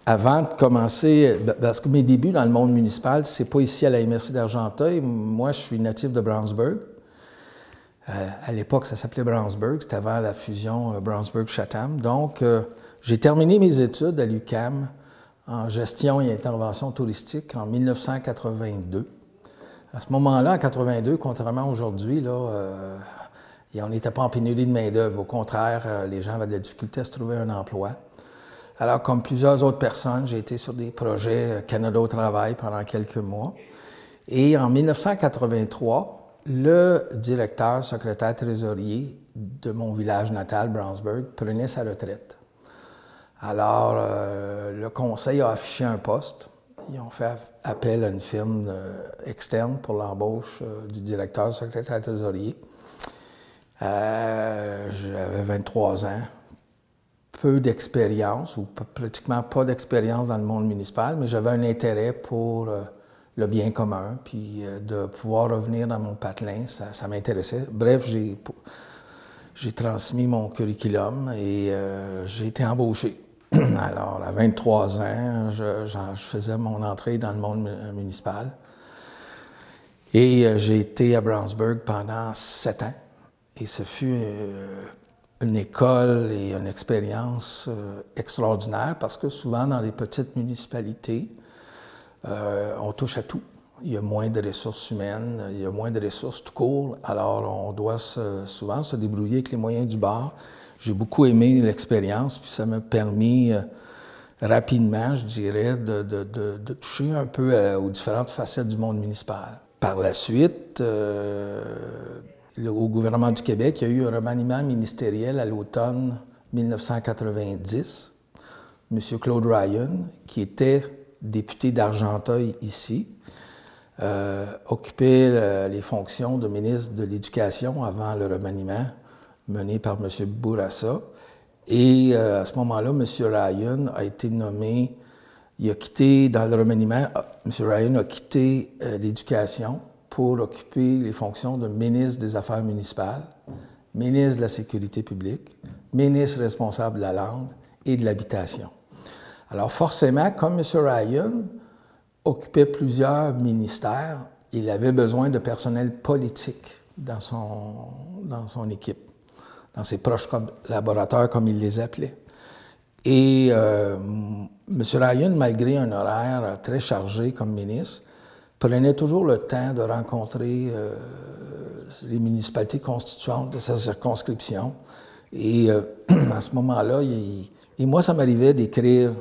Avant de commencer, parce que mes débuts dans le monde municipal, c'est pas ici à la MRC d'Argenteuil. Moi, je suis natif de Brownsburg. À l'époque, ça s'appelait Brownsburg. C'était avant la fusion Brownsburg-Chatham. Donc, j'ai terminé mes études à l'UQAM en gestion et intervention touristique en 1982. À ce moment-là, en 82, contrairement à aujourd'hui, on n'était pas en pénurie de main-d'œuvre. Au contraire, les gens avaient de la difficulté à se trouver un emploi. Alors, comme plusieurs autres personnes, j'ai été sur des projets Canada au travail pendant quelques mois. Et en 1983, le directeur, secrétaire trésorier de mon village natal, Brownsburg, prenait sa retraite. Alors, le conseil a affiché un poste. Ils ont fait appel à une firme externe pour l'embauche du directeur, secrétaire trésorier. J'avais 23 ans. Peu d'expérience, ou pratiquement pas d'expérience dans le monde municipal, mais j'avais un intérêt pour le bien commun, puis de pouvoir revenir dans mon patelin, ça m'intéressait. Bref, j'ai transmis mon curriculum et j'ai été embauché. Alors, à 23 ans, je faisais mon entrée dans le monde municipal. Et j'ai été à Brownsburg pendant 7 ans. Et ce fut une école et une expérience extraordinaire parce que souvent dans les petites municipalités, on touche à tout. Il y a moins de ressources humaines, il y a moins de ressources tout court, alors on doit souvent se débrouiller avec les moyens du bord. J'ai beaucoup aimé l'expérience, puis ça m'a permis rapidement, je dirais, de toucher un peu aux différentes facettes du monde municipal. Par la suite, au gouvernement du Québec, il y a eu un remaniement ministériel à l'automne 1990. M. Claude Ryan, qui était député d'Argenteuil ici, occupait les fonctions de ministre de l'Éducation avant le remaniement mené par M. Bourassa. Et à ce moment-là, M. Ryan a été nommé, il a quitté, dans le remaniement, M. Ryan a quitté l'Éducation pour occuper les fonctions de ministre des Affaires municipales, ministre de la Sécurité publique, ministre responsable de la langue et de l'habitation. Alors forcément, comme M. Ryan occupait plusieurs ministères, il avait besoin de personnel politique dans son équipe, dans ses proches collaborateurs, comme il les appelait. Et M. Ryan, malgré un horaire très chargé comme ministre, prenait toujours le temps de rencontrer les municipalités constituantes de sa circonscription. Et à ce moment-là, et moi, ça m'arrivait d'écrire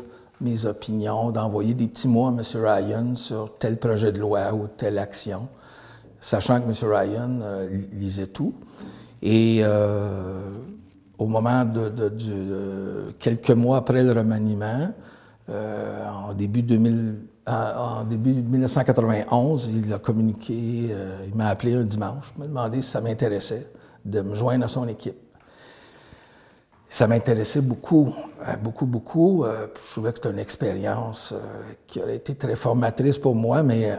mes opinions, d'envoyer des petits mots à M. Ryan sur tel projet de loi ou telle action, sachant que M. Ryan lisait tout. Et au moment quelques mois après le remaniement, en début 1991, il a communiqué, il m'a appelé un dimanche, il m'a demandé si ça m'intéressait de me joindre à son équipe. Ça m'intéressait beaucoup, beaucoup. Je trouvais que c'était une expérience qui aurait été très formatrice pour moi, mais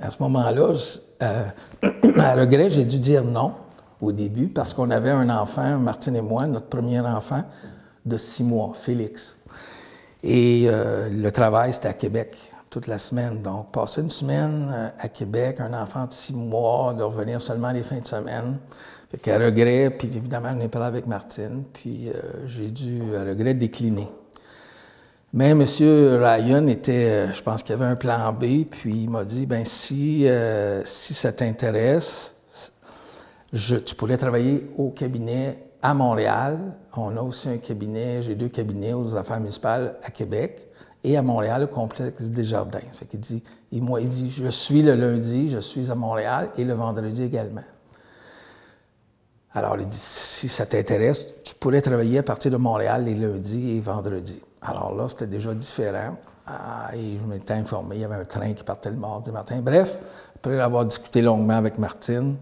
à ce moment-là, à regret, j'ai dû dire non au début parce qu'on avait un enfant, Martine et moi, notre premier enfant de 6 mois, Félix. Et le travail, c'était à Québec toute la semaine. Donc, passer une semaine à Québec, un enfant de 6 mois, de revenir seulement les fins de semaine. Fait qu'à regret, puis évidemment, je n'ai parlé avec Martine, puis j'ai dû, à regret, décliner. Mais M. Ryan était, je pense qu'il y avait un plan B, puis il m'a dit, bien, si ça t'intéresse, tu pourrais travailler au cabinet à Montréal. On a aussi un cabinet, j'ai 2 cabinets aux affaires municipales à Québec et à Montréal, au complexe Desjardins. Fait qu'il dit, il dit, je suis le lundi, je suis à Montréal et le vendredi également. Alors, il dit, si ça t'intéresse, tu pourrais travailler à partir de Montréal les lundis et vendredis. Alors là, c'était déjà différent. Et je m'étais informé, il y avait un train qui partait le mardi matin. Bref, après avoir discuté longuement avec Martine,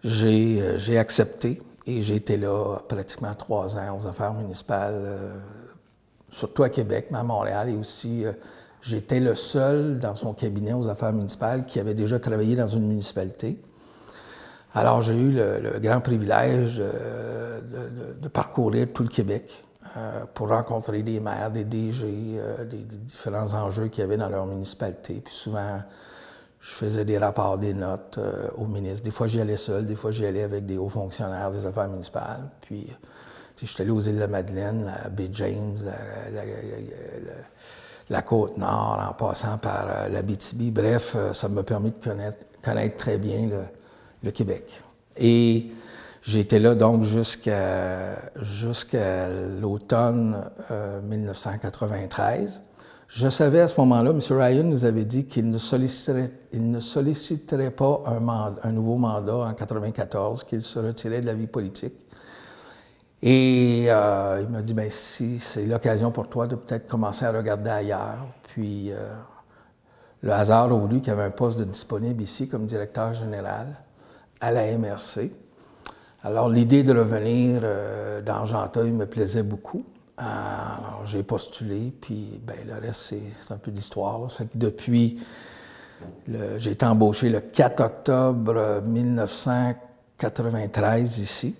j'ai accepté et j'ai été là pratiquement 3 ans aux affaires municipales, surtout à Québec, mais à Montréal. Et aussi, j'étais le seul dans son cabinet aux affaires municipales qui avait déjà travaillé dans une municipalité. Alors, j'ai eu le grand privilège de parcourir tout le Québec pour rencontrer des maires, des DG, des différents enjeux qu'il y avait dans leur municipalité. Puis souvent, je faisais des rapports, des notes au ministre. Des fois, j'y allais seul, des fois, j'y allais avec des hauts fonctionnaires des affaires municipales. Puis, je suis allé aux îles de la Madeleine, à Baie James, la Côte-Nord, en passant par l'Abitibi. Bref, ça m'a permis de connaître très bien le Québec. Et j'ai été là donc jusqu'à l'automne 1993. Je savais à ce moment-là, M. Ryan nous avait dit qu'il ne solliciterait pas un nouveau mandat en 1994, qu'il se retirait de la vie politique. Et il m'a dit, bien, si c'est l'occasion pour toi de peut-être commencer à regarder ailleurs. Puis le hasard a voulu qu'il y avait un poste de disponible ici comme directeur général à la MRC. Alors l'idée de revenir dans Argenteuil me plaisait beaucoup. Alors j'ai postulé, puis ben, le reste, c'est un peu d'histoire. Ça fait que depuis, j'ai été embauché le 4 octobre 1993 ici.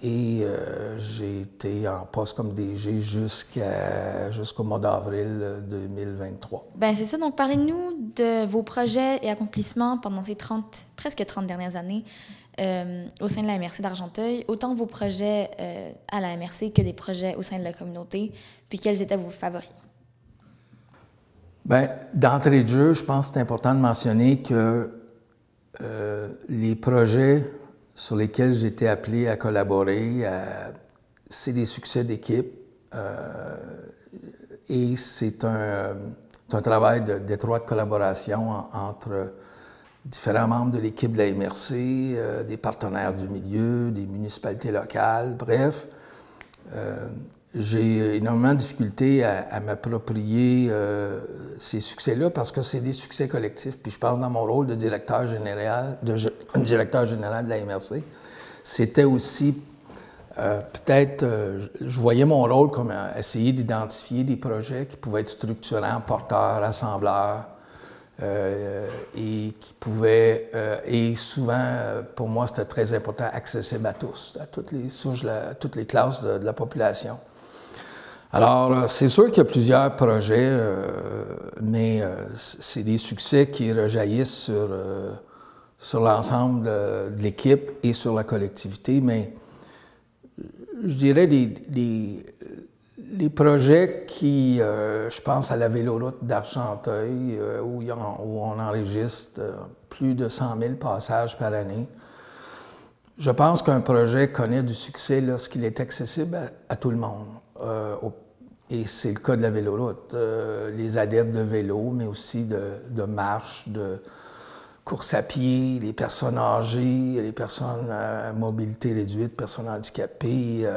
J'ai été en poste comme DG jusqu'au mois d'avril 2023. Bien, c'est ça. Donc, parlez-nous de vos projets et accomplissements pendant ces presque 30 dernières années au sein de la MRC d'Argenteuil, autant vos projets à la MRC que des projets au sein de la communauté, puis quels étaient vos favoris? Bien, d'entrée de jeu, je pense que c'est important de mentionner que les projets sur lesquels j'ai été appelé à collaborer, c'est des succès d'équipe et c'est un travail d'étroite collaboration entre différents membres de l'équipe de la MRC, des partenaires du milieu, des municipalités locales, bref. J'ai énormément de difficultés à m'approprier ces succès-là parce que c'est des succès collectifs. Puis je pense dans mon rôle de directeur général de la MRC, c'était aussi je voyais mon rôle comme essayer d'identifier des projets qui pouvaient être structurants, porteurs, rassembleurs, et qui pouvaient, et souvent, pour moi, c'était très important, accessible à tous, à toutes les souches, à toutes les classes de la population. Alors, c'est sûr qu'il y a plusieurs projets, mais c'est des succès qui rejaillissent sur l'ensemble de l'équipe et sur la collectivité, mais je dirais les projets qui, je pense à la véloroute d'Argenteuil, où on enregistre plus de 100 000 passages par année. Je pense qu'un projet connaît du succès lorsqu'il est accessible à tout le monde. Et c'est le cas de la véloroute. Les adeptes de vélo, mais aussi de marche, de course à pied, les personnes âgées, les personnes à mobilité réduite, personnes handicapées,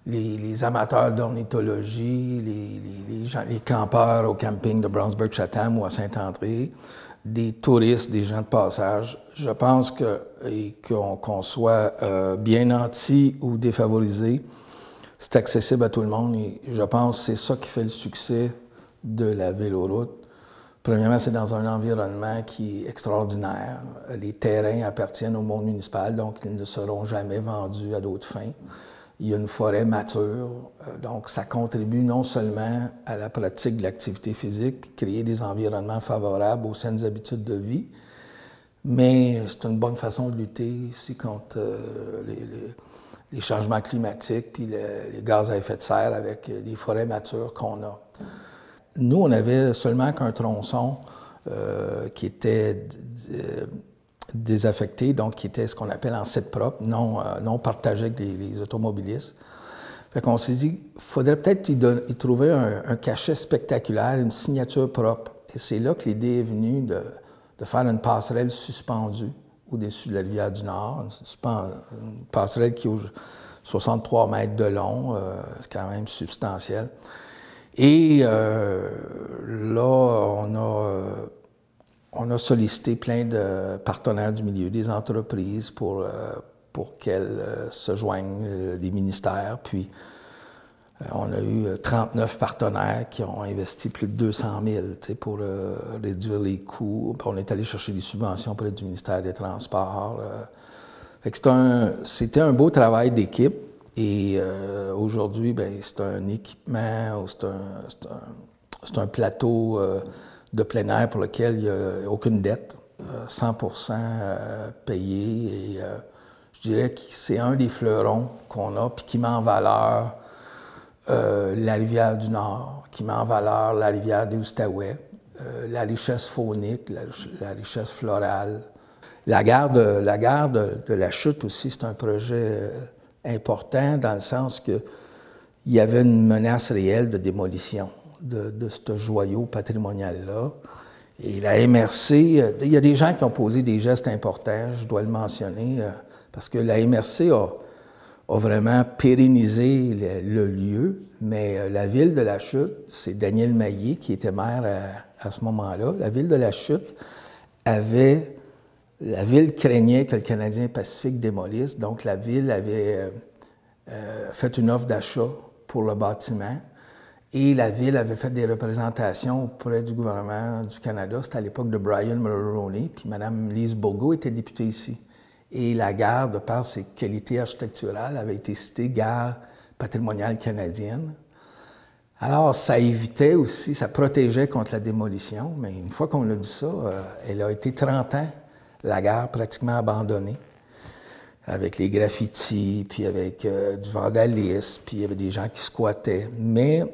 les amateurs d'ornithologie, les campeurs au camping de Brownsburg-Chatham ou à Saint-André, des touristes, des gens de passage. Je pense qu'on soit bien nanti ou défavorisé, c'est accessible à tout le monde et je pense que c'est ça qui fait le succès de la véloroute. Premièrement, c'est dans un environnement qui est extraordinaire. Les terrains appartiennent au monde municipal, donc ils ne seront jamais vendus à d'autres fins. Il y a une forêt mature, donc ça contribue non seulement à la pratique de l'activité physique, créer des environnements favorables aux saines habitudes de vie, mais c'est une bonne façon de lutter aussi contre les changements climatiques puis les gaz à effet de serre avec les forêts matures qu'on a. Nous, on avait seulement qu'un tronçon qui était désaffecté, donc qui était ce qu'on appelle en site propre, non partagé avec les automobilistes. Fait qu'on s'est dit, il faudrait peut-être y trouver un cachet spectaculaire, une signature propre. Et c'est là que l'idée est venue de faire une passerelle suspendue au-dessus de la rivière du Nord, une passerelle qui est 63 mètres de long, c'est quand même substantiel. Et là, on a sollicité plein de partenaires du milieu, des entreprises pour qu'elles se joignent, les ministères. Puis, on a eu 39 partenaires qui ont investi plus de 200 000 pour réduire les coûts. Puis on est allé chercher des subventions auprès du ministère des Transports. C'était un beau travail d'équipe. Et aujourd'hui, ben, c'est un équipement, c'est un plateau de plein air pour lequel il n'y a aucune dette, 100% payé. Et je dirais que c'est un des fleurons qu'on a, puis qui met en valeur la rivière du Nord, qui met en valeur la rivière des Outaouais, la richesse faunique, la richesse florale. La gare de la Chute aussi, c'est un projet important dans le sens qu'il y avait une menace réelle de démolition de ce joyau patrimonial-là. Et la MRC, il y a des gens qui ont posé des gestes importants, je dois le mentionner, parce que la MRC a vraiment pérennisé le lieu, mais la ville de la Chute, c'est Daniel Maillé qui était maire à ce moment-là. La ville de la Chute la ville craignait que le Canadien Pacifique démolisse, donc la ville avait fait une offre d'achat pour le bâtiment et la ville avait fait des représentations auprès du gouvernement du Canada. C'était à l'époque de Brian Mulroney, puis Mme Lise Bourgault était députée ici. Et la gare, de par ses qualités architecturales, avait été citée gare patrimoniale canadienne. Alors, ça évitait aussi, ça protégeait contre la démolition, mais une fois qu'on a dit ça, elle a été 30 ans, la gare pratiquement abandonnée, avec les graffitis, puis avec du vandalisme, puis il y avait des gens qui squattaient. Mais,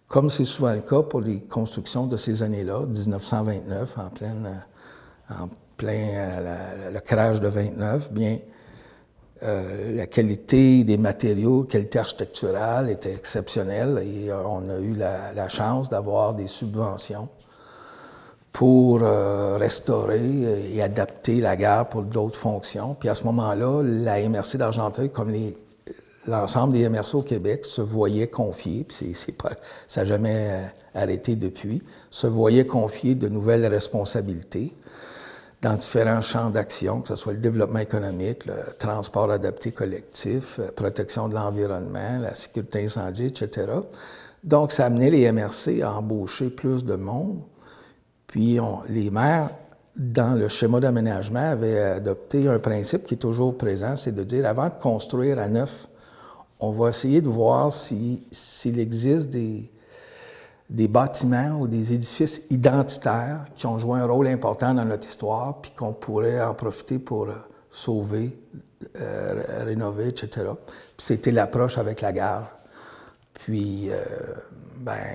comme c'est souvent le cas pour les constructions de ces années-là, 1929, en plein le crash de 29, bien, la qualité des matériaux, la qualité architecturale était exceptionnelle et on a eu la chance d'avoir des subventions pour restaurer et adapter la gare pour d'autres fonctions. Puis à ce moment-là, la MRC d'Argenteuil, comme l'ensemble des MRC au Québec, se voyait confier, puis ça n'a jamais arrêté depuis, se voyait confier de nouvelles responsabilités dans différents champs d'action, que ce soit le développement économique, le transport adapté collectif, la protection de l'environnement, la sécurité incendie, etc. Donc, ça a amené les MRC à embaucher plus de monde. Puis, les maires, dans le schéma d'aménagement, avaient adopté un principe qui est toujours présent, c'est de dire, avant de construire à neuf, on va essayer de voir s'il existe des bâtiments ou des édifices identitaires qui ont joué un rôle important dans notre histoire, puis qu'on pourrait en profiter pour sauver, rénover, etc. Puis c'était l'approche avec la gare. Puis,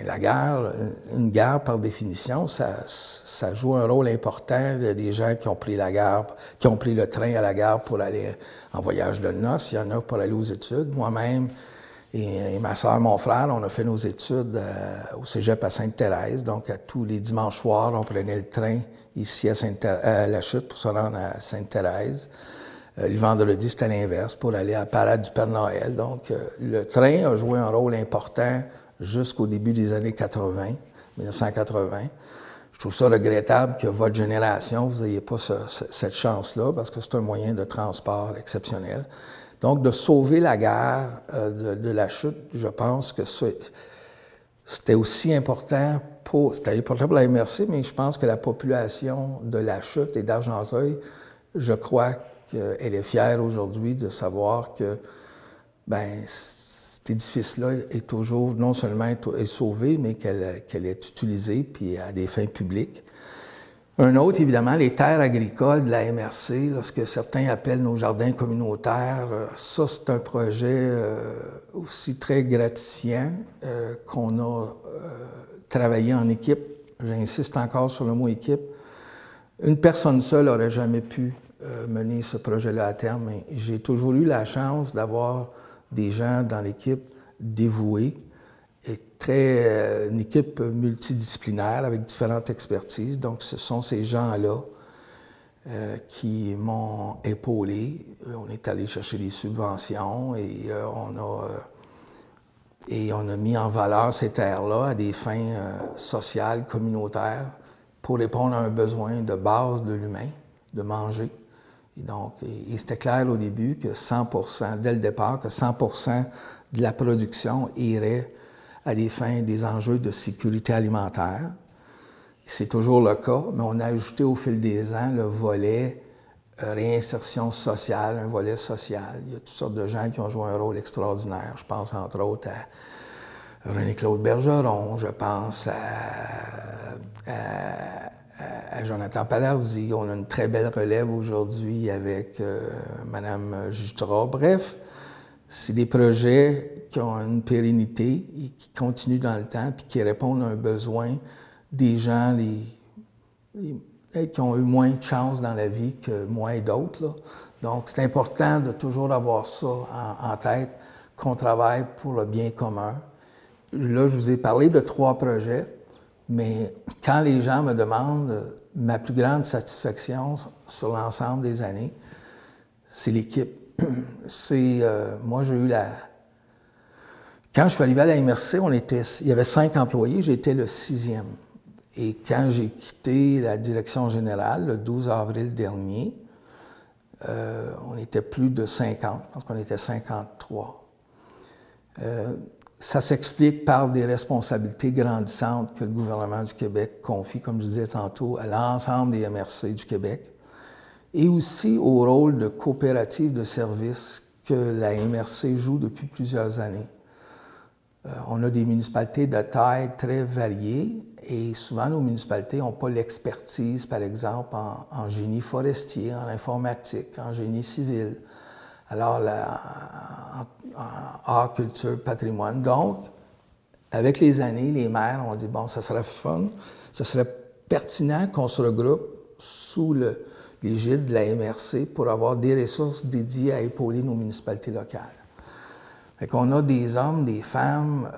la gare, une gare, par définition, ça joue un rôle important. Il y a des gens qui ont pris la gare, qui ont pris le train à la gare pour aller en voyage de noces. Il y en a pour aller aux études. Moi-même, et ma soeur, mon frère, on a fait nos études au cégep à Sainte-Thérèse. Donc, à tous les dimanches soirs, on prenait le train ici à La Chute pour se rendre à Sainte-Thérèse. Le vendredi, c'était l'inverse, pour aller à la parade du Père Noël. Donc, le train a joué un rôle important jusqu'au début des années 80, 1980. Je trouve ça regrettable que votre génération, vous n'ayez pas cette chance-là, parce que c'est un moyen de transport exceptionnel. Donc, de sauver la gare de La Chute, je pense que c'était aussi important c'était important pour la MRC, mais je pense que la population de La Chute et d'Argenteuil, je crois qu'elle est fière aujourd'hui de savoir que cet édifice-là est toujours, non seulement est sauvé, mais qu'elle est utilisée puis à des fins publiques. Un autre, évidemment, les terres agricoles de la MRC, ce que certains appellent nos jardins communautaires, ça, c'est un projet aussi très gratifiant qu'on a travaillé en équipe. J'insiste encore sur le mot équipe. Une personne seule n'aurait jamais pu mener ce projet-là à terme, mais j'ai toujours eu la chance d'avoir des gens dans l'équipe dévoués, et une équipe multidisciplinaire avec différentes expertises. Donc, ce sont ces gens-là qui m'ont épaulé. On est allé chercher des subventions et on a mis en valeur ces terres-là à des fins sociales, communautaires, pour répondre à un besoin de base de l'humain, de manger. Et donc, c'était clair au début que 100%, dès le départ, que 100% de la production irait à des fins, des enjeux de sécurité alimentaire. C'est toujours le cas, mais on a ajouté au fil des ans le volet réinsertion sociale, un volet social. Il y a toutes sortes de gens qui ont joué un rôle extraordinaire. Je pense entre autres à René-Claude Bergeron, je pense à Jonathan Palardy. On a une très belle relève aujourd'hui avec Mme Jutra. Bref, c'est des projets qui ont une pérennité et qui continuent dans le temps puis qui répondent à un besoin des gens qui ont eu moins de chance dans la vie que moi et d'autres. Donc, c'est important de toujours avoir ça en tête, qu'on travaille pour le bien commun. Là, je vous ai parlé de 3 projets, mais quand les gens me demandent ma plus grande satisfaction sur l'ensemble des années, c'est l'équipe. Moi, j'ai eu Quand je suis arrivé à la MRC, il y avait 5 employés, j'étais le 6e. Et quand j'ai quitté la direction générale, le 12 avril dernier, on était plus de 50, je pense qu'on était 53. Ça s'explique par des responsabilités grandissantes que le gouvernement du Québec confie, comme je disais tantôt, à l'ensemble des MRC du Québec, et aussi au rôle de coopérative de services que la MRC joue depuis plusieurs années. On a des municipalités de taille très variée et souvent nos municipalités n'ont pas l'expertise, par exemple, en génie forestier, en informatique, en génie civil, alors en art, culture, patrimoine. Donc, avec les années, les maires ont dit, bon, ça serait fun, ça serait pertinent qu'on se regroupe sous l'égide de la MRC pour avoir des ressources dédiées à épauler nos municipalités locales. Fait qu'on a des hommes, des femmes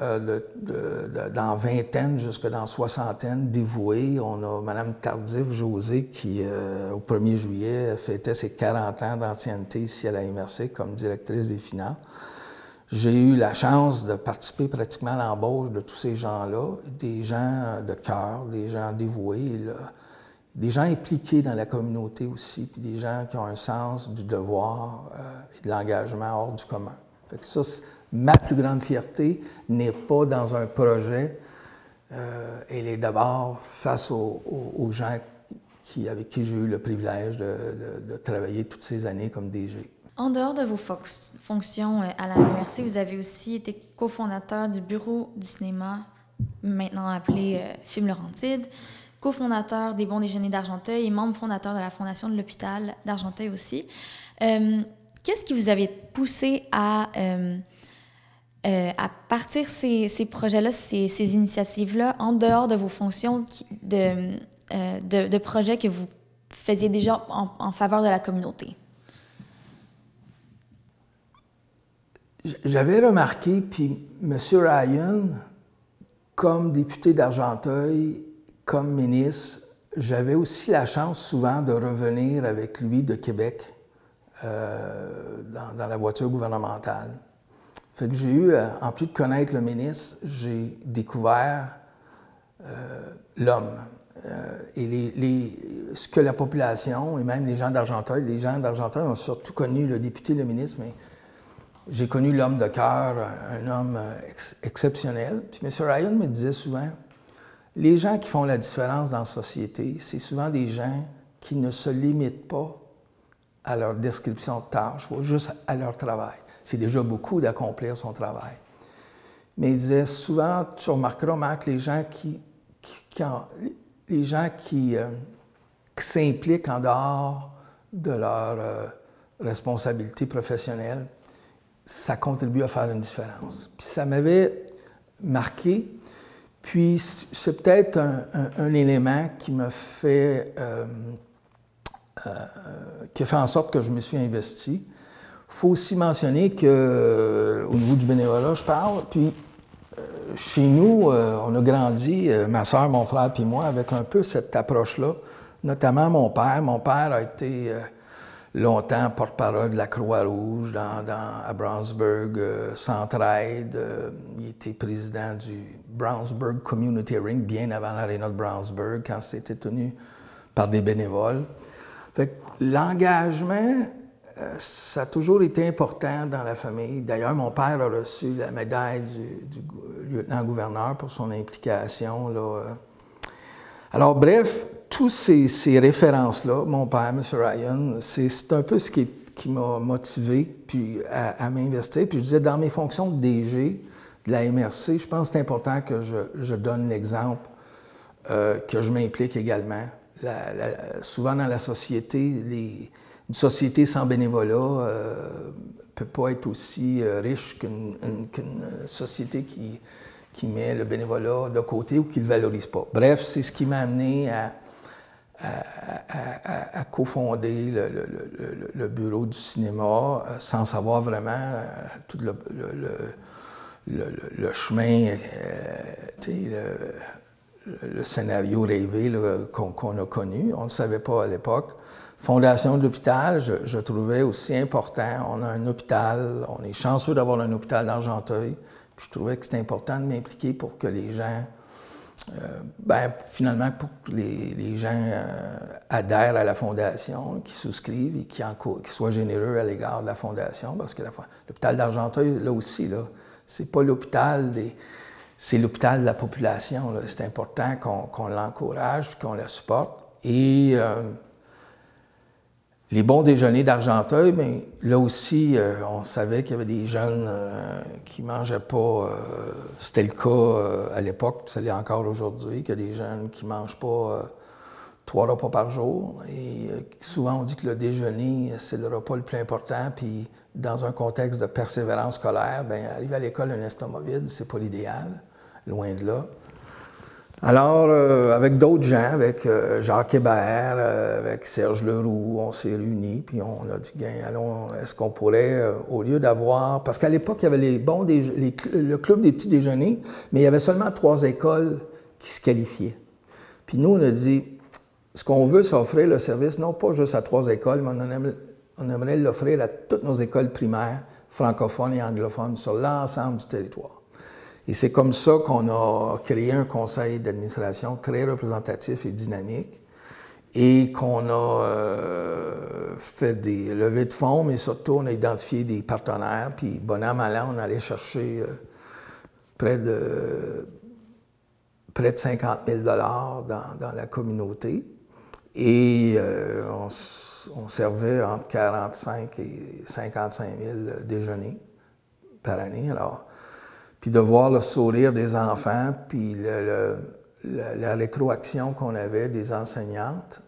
dans vingtaine jusque dans soixantaine dévoués. On a Mme Tardif-José qui, au 1er juillet, fêtait ses 40 ans d'ancienneté ici à la MRC comme directrice des finances. J'ai eu la chance de participer pratiquement à l'embauche de tous ces gens-là, des gens de cœur, des gens dévoués, des gens impliqués dans la communauté aussi, puis des gens qui ont un sens du devoir et de l'engagement hors du commun. Fait que ça, ma plus grande fierté n'est pas dans un projet, elle est d'abord face aux gens avec qui j'ai eu le privilège de travailler toutes ces années comme DG. En dehors de vos fonctions à la MRC, vous avez aussi été cofondateur du Bureau du cinéma, maintenant appelé Film Laurentide, cofondateur des Bons Déjeuners d'Argenteuil et membre fondateur de la Fondation de l'Hôpital d'Argenteuil aussi. Qu'est-ce qui vous avait poussé à partir ces projets-là, ces initiatives-là, en dehors de vos fonctions de projets que vous faisiez déjà en faveur de la communauté? J'avais remarqué, puis M. Ryan, comme député d'Argenteuil, comme ministre, j'avais aussi la chance souvent de revenir avec lui de Québec dans la voiture gouvernementale. Fait que j'ai eu, en plus de connaître le ministre, j'ai découvert l'homme. Et ce que la population, et même les gens d'Argenteuil ont surtout connu le député, le ministre, mais j'ai connu l'homme de cœur, un homme exceptionnel. Puis M. Ryan me disait souvent, les gens qui font la différence dans la société, c'est souvent des gens qui ne se limitent pas à leur description de tâches, ou juste à leur travail. C'est déjà beaucoup d'accomplir son travail. Mais il disait souvent, tu remarqueras, Marc, les gens qui s'impliquent en dehors de leur responsabilité professionnelle, ça contribue à faire une différence. Puis ça m'avait marqué. Puis c'est peut-être un élément qui m'a fait, qui a fait en sorte que je me suis investi. Il faut aussi mentionner qu'au niveau du bénévolat, je parle, puis chez nous, on a grandi, ma soeur, mon frère puis moi, avec un peu cette approche-là, notamment mon père. Mon père a été longtemps porte-parole de la Croix-Rouge à Brownsburg, Centraide. Il était président du Brownsburg Community Ring bien avant l'aréna de Brownsburg, quand c'était tenu par des bénévoles. Fait que l'engagement, ça a toujours été important dans la famille. D'ailleurs, mon père a reçu la médaille du lieutenant-gouverneur pour son implication là, Alors, bref, tous ces références-là, mon père, M. Ryan, c'est un peu ce qui m'a motivé puis à m'investir. Puis je disais, dans mes fonctions de DG de la MRC, je pense que c'est important que je donne l'exemple, que je m'implique également. Souvent dans la société, une société sans bénévolat ne peut pas être aussi riche qu'une société qui met le bénévolat de côté ou qui ne le valorise pas. Bref, c'est ce qui m'a amené à cofonder le bureau du cinéma sans savoir vraiment tout le chemin, le scénario rêvé qu'on a connu. On ne le savait pas à l'époque. Fondation de l'hôpital, je trouvais aussi important. On a un hôpital, on est chanceux d'avoir un hôpital d'Argenteuil. Puis je trouvais que c'était important de m'impliquer pour que les gens, finalement, pour que les gens adhèrent à la Fondation, qui souscrivent et qui soient généreux à l'égard de la Fondation. Parce que l'hôpital d'Argenteuil, là aussi, là, c'est pas l'hôpital c'est l'hôpital de la population. C'est important qu'on l'encourage et qu'on la supporte. Et les bons déjeuners d'Argenteuil, bien, là aussi, on savait qu'il y avait des jeunes qui ne mangeaient pas. C'était le cas à l'époque, ça l'est encore aujourd'hui, qu'il y a des jeunes qui ne mangent pas 3 repas par jour. Et souvent, on dit que le déjeuner, c'est le repas le plus important. Puis, dans un contexte de persévérance scolaire, bien, arriver à l'école un estomac vide, c'est pas l'idéal, loin de là. Alors, avec d'autres gens, avec Jacques Hébert, avec Serge Leroux, on s'est réunis, puis on a dit, allons, est-ce qu'on pourrait, au lieu d'avoir... Parce qu'à l'époque, il y avait le club des petits déjeuners, mais il y avait seulement 3 écoles qui se qualifiaient. Puis nous, on a dit, ce qu'on veut, c'est offrir le service, non pas juste à 3 écoles, mais on aimerait l'offrir à toutes nos écoles primaires, francophones et anglophones, sur l'ensemble du territoire. Et c'est comme ça qu'on a créé un conseil d'administration très représentatif et dynamique et qu'on a fait des levées de fonds, mais surtout on a identifié des partenaires. Puis bon an, mal an, on allait chercher près de 50 000 $ dans la communauté. Et on servait entre 45 et 55 000 déjeuners par année. Alors, puis de voir le sourire des enfants, puis la rétroaction qu'on avait des enseignantes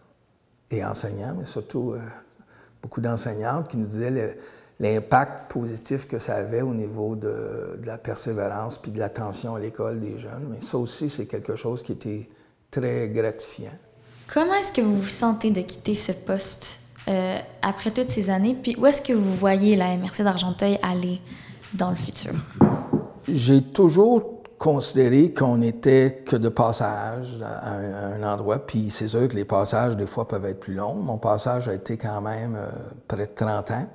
et enseignants, mais surtout beaucoup d'enseignantes qui nous disaient l'impact positif que ça avait au niveau de la persévérance puis de l'attention à l'école des jeunes. Mais ça aussi, c'est quelque chose qui était très gratifiant. Comment est-ce que vous vous sentez de quitter ce poste après toutes ces années? Puis où est-ce que vous voyez la MRC d'Argenteuil aller dans le futur? J'ai toujours considéré qu'on n'était que de passage à un endroit, puis c'est sûr que les passages, des fois, peuvent être plus longs. Mon passage a été quand même près de 30 ans,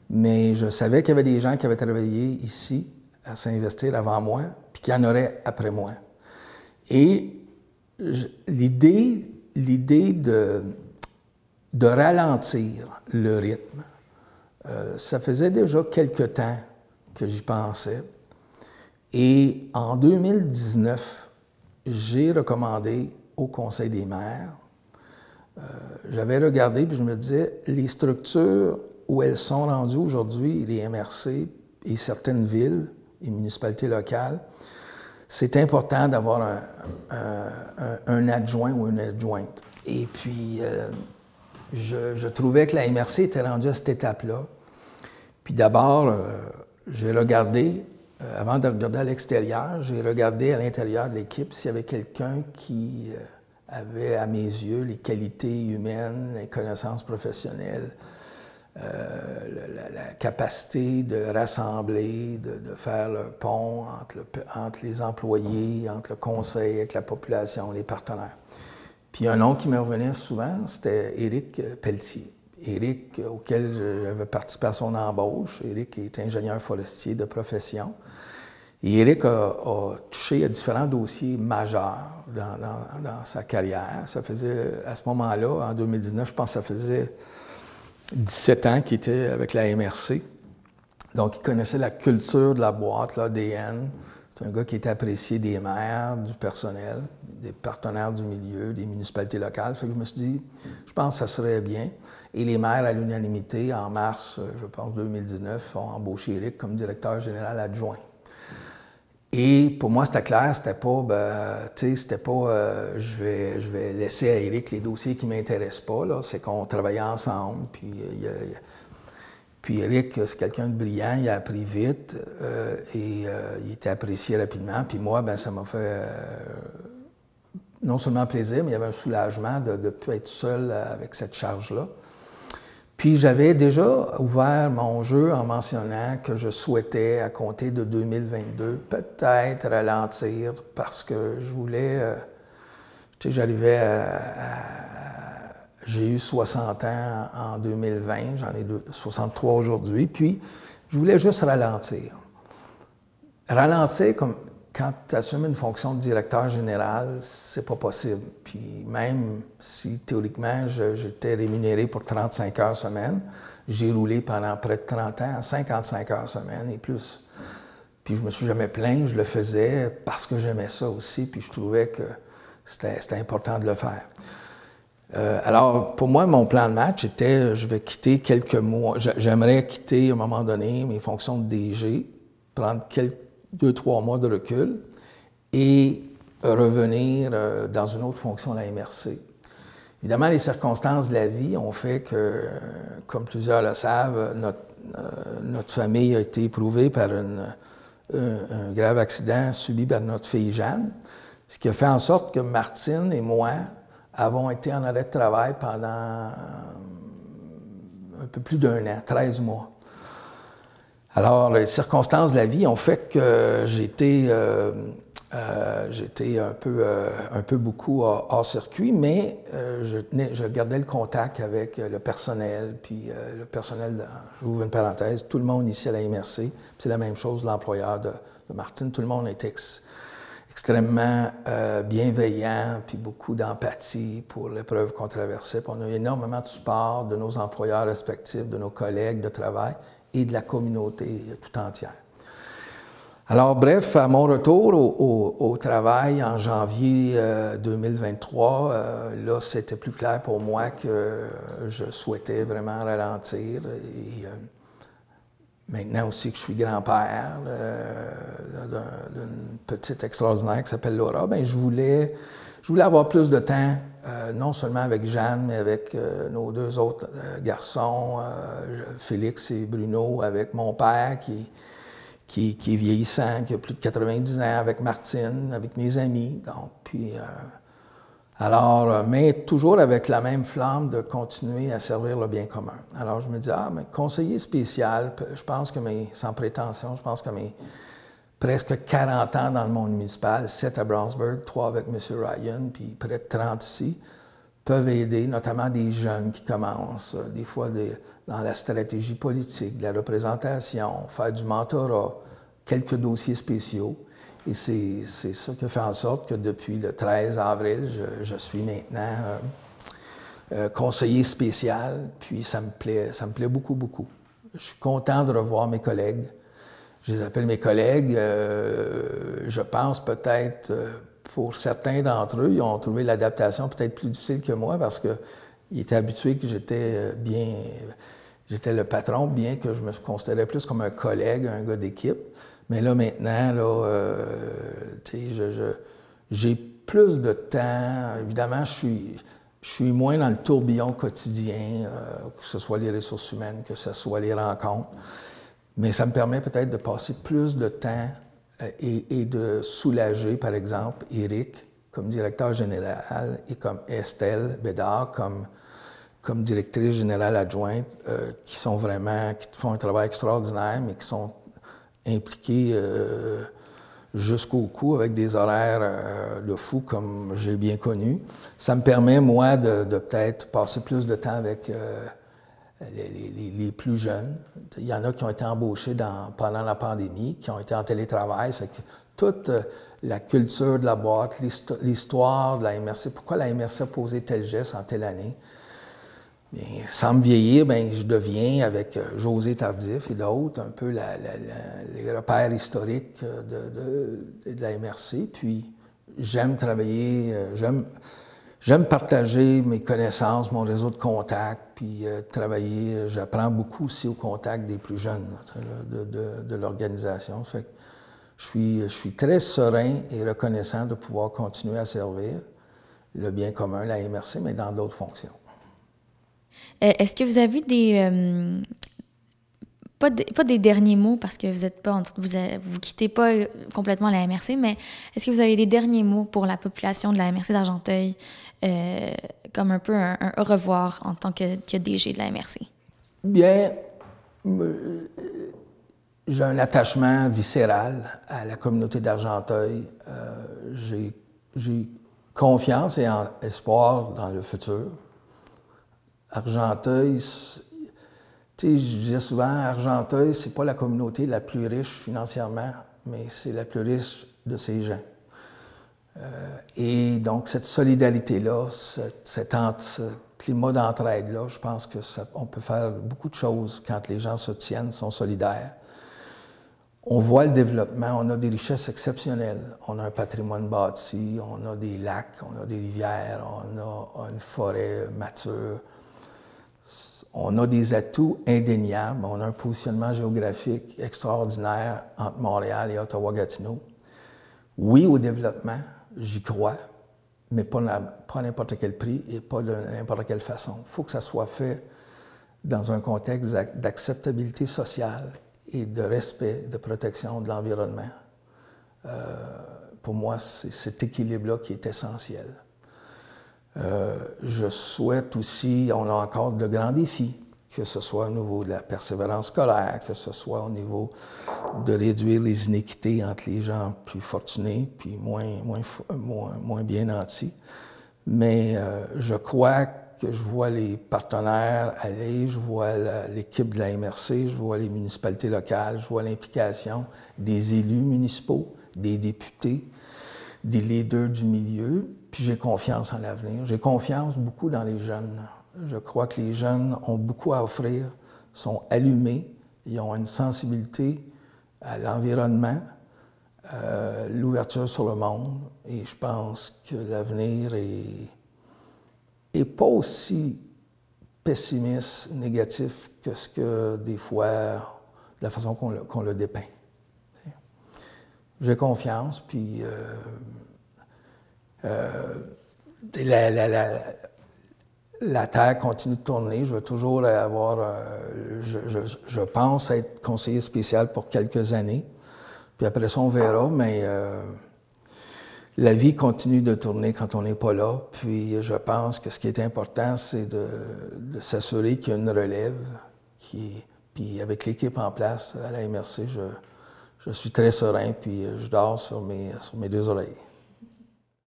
mais je savais qu'il y avait des gens qui avaient travaillé ici à s'investir avant moi, puis qu'il y en aurait après moi. Et l'idée de ralentir le rythme, ça faisait déjà quelque temps que j'y pensais. Et en 2019, j'ai recommandé au Conseil des maires, j'avais regardé puis je me disais, les structures où elles sont rendues aujourd'hui, les MRC et certaines villes et municipalités locales, c'est important d'avoir un adjoint ou une adjointe. Et puis, je trouvais que la MRC était rendue à cette étape-là. Puis d'abord, j'ai regardé, avant de regarder à l'extérieur, j'ai regardé à l'intérieur de l'équipe s'il y avait quelqu'un qui avait, à mes yeux, les qualités humaines, les connaissances professionnelles, la capacité de rassembler, de faire le pont entre les employés, entre le conseil, avec la population, les partenaires. Puis un nom qui me revenait souvent, c'était Éric Pelletier. Éric, auquel j'avais participé à son embauche. Éric est ingénieur forestier de profession. Et Éric a touché à différents dossiers majeurs dans sa carrière. Ça faisait, à ce moment-là, en 2019, je pense que ça faisait 17 ans qu'il était avec la MRC. Donc, il connaissait la culture de la boîte, l'ADN, C'est un gars qui était apprécié des maires, du personnel, des partenaires du milieu, des municipalités locales. Fait que je me suis dit, je pense que ça serait bien. Et les maires, à l'unanimité, en mars, je pense, 2019, ont embauché Éric comme directeur général adjoint. Et pour moi, c'était clair, c'était pas, je vais laisser à Éric les dossiers qui ne m'intéressent pas, là. C'est qu'on travaillait ensemble, puis Éric, c'est quelqu'un de brillant, il a appris vite et il était apprécié rapidement. Puis moi, ben ça m'a fait non seulement plaisir, mais il y avait un soulagement de ne plus être seul avec cette charge-là. Puis j'avais déjà ouvert mon jeu en mentionnant que je souhaitais, à compter de 2022, peut-être ralentir parce que je voulais... j'arrivais j'ai eu 60 ans en 2020, j'en ai 63 aujourd'hui, puis je voulais juste ralentir. Ralentir, comme quand tu assumes une fonction de directeur général, c'est pas possible. Puis même si théoriquement j'étais rémunéré pour 35 heures semaine, j'ai roulé pendant près de 30 ans à 55 heures semaine et plus. Puis je me suis jamais plaint, je le faisais parce que j'aimais ça aussi, puis je trouvais que c'était important de le faire. Alors, pour moi, mon plan de match était, je vais quitter quelques mois. J'aimerais quitter, à un moment donné, mes fonctions de DG, prendre 2-3 mois de recul et revenir dans une autre fonction à la MRC. Évidemment, les circonstances de la vie ont fait que, comme plusieurs le savent, notre famille a été éprouvée par un grave accident subi par notre fille Jeanne, ce qui a fait en sorte que Martine et moi avons été en arrêt de travail pendant un peu plus d'1 an, 13 mois. Alors, les circonstances de la vie ont fait que j'étais un peu beaucoup hors circuit, mais je gardais le contact avec le personnel, puis le personnel, j'ouvre une parenthèse, tout le monde ici à la MRC, c'est la même chose, l'employeur de Martine, tout le monde était extrêmement bienveillant, puis beaucoup d'empathie pour l'épreuve qu'on traversait. Puis on a eu énormément de support de nos employeurs respectifs, de nos collègues de travail et de la communauté tout entière. Alors, bref, à mon retour au travail en janvier 2023, là, c'était plus clair pour moi que je souhaitais vraiment ralentir. Et maintenant aussi que je suis grand-père d'une petite extraordinaire qui s'appelle Laura, bien, je voulais avoir plus de temps, non seulement avec Jeanne, mais avec nos 2 autres garçons, Félix et Bruno, avec mon père qui est vieillissant, qui a plus de 90 ans, avec Martine, avec mes amis. Donc, puis, mais toujours avec la même flamme de continuer à servir le bien commun. Alors, je me dis, mais conseiller spécial, je pense que sans prétention, je pense que mes presque 40 ans dans le monde municipal, 7 à Brownsburg, 3 avec M. Ryan, puis près de 30 ici, peuvent aider, notamment des jeunes qui commencent, des fois dans la stratégie politique, la représentation, faire du mentorat, quelques dossiers spéciaux. Et c'est ça qui a fait en sorte que depuis le 13 avril, je suis maintenant conseiller spécial, puis ça me plaît beaucoup, beaucoup. Je suis content de revoir mes collègues. Je les appelle mes collègues. Je pense peut-être, pour certains d'entre eux, ils ont trouvé l'adaptation peut-être plus difficile que moi parce qu'ils étaient habitués que j'étais le patron, bien que je me considérais plus comme un collègue, un gars d'équipe. Mais là, maintenant, là, j'ai plus de temps. Évidemment, je suis moins dans le tourbillon quotidien, que ce soit les ressources humaines, que ce soit les rencontres. Mais ça me permet peut-être de passer plus de temps et de soulager, par exemple, Éric comme directeur général et comme Estelle Bédard comme directrice générale adjointe, qui font un travail extraordinaire, mais qui sont impliqués jusqu'au cou avec des horaires de fou comme j'ai bien connu. Ça me permet, moi, de peut-être passer plus de temps avec les plus jeunes. Il y en a qui ont été embauchés pendant la pandémie, qui ont été en télétravail. Fait que toute la culture de la boîte, l'histoire de la MRC, pourquoi la MRC a posé tel geste en telle année, Bien, sans me vieillir, bien, je deviens, avec José Tardif et d'autres, un peu les repères historiques de la MRC. Puis, j'aime travailler, j'aime partager mes connaissances, mon réseau de contacts, puis travailler. J'apprends beaucoup aussi au contact des plus jeunes de l'organisation. Fait que je suis très serein et reconnaissant de pouvoir continuer à servir le bien commun, la MRC, mais dans d'autres fonctions. Est-ce que vous avez pas des derniers mots, parce que vous êtes pas vous quittez pas complètement la MRC, mais est-ce que vous avez des derniers mots pour la population de la MRC d'Argenteuil, comme un peu un au revoir en tant que DG de la MRC? Bien, j'ai un attachement viscéral à la communauté d'Argenteuil. J'ai confiance et espoir dans le futur. Argenteuil, tu sais, je disais souvent, Argenteuil, c'est pas la communauté la plus riche financièrement, mais c'est la plus riche de ses gens. Et donc, cette solidarité-là, ce climat d'entraide-là, je pense qu'on peut faire beaucoup de choses quand les gens se tiennent, sont solidaires. On voit le développement, on a des richesses exceptionnelles. On a un patrimoine bâti, on a des lacs, on a des rivières, on a une forêt mature. On a des atouts indéniables. On a un positionnement géographique extraordinaire entre Montréal et Ottawa-Gatineau. Oui, au développement, j'y crois, mais pas à n'importe quel prix et pas de n'importe quelle façon. Il faut que ça soit fait dans un contexte d'acceptabilité sociale et de respect, de protection de l'environnement. Pour moi, c'est cet équilibre-là qui est essentiel. Je souhaite aussi, on a encore de grands défis, que ce soit au niveau de la persévérance scolaire, que ce soit au niveau de réduire les inéquités entre les gens plus fortunés puis moins bien nantis. Mais je crois que je vois les partenaires aller, je vois l'équipe de la MRC, je vois les municipalités locales, je vois l'implication des élus municipaux, des députés, des leaders du milieu, puis j'ai confiance en l'avenir. J'ai confiance beaucoup dans les jeunes. Je crois que les jeunes ont beaucoup à offrir, sont allumés, ils ont une sensibilité à l'environnement, l'ouverture sur le monde, et je pense que l'avenir est pas aussi pessimiste, négatif que ce que des fois, de la façon qu'on le dépeint. J'ai confiance, puis la Terre continue de tourner. Je vais toujours avoir... je pense être conseiller spécial pour quelques années. Puis après ça, on verra, mais la vie continue de tourner quand on n'est pas là. Puis je pense que ce qui est important, c'est de s'assurer qu'il y a une relève. Puis avec l'équipe en place à la MRC, je suis très serein, puis je dors sur mes deux oreilles.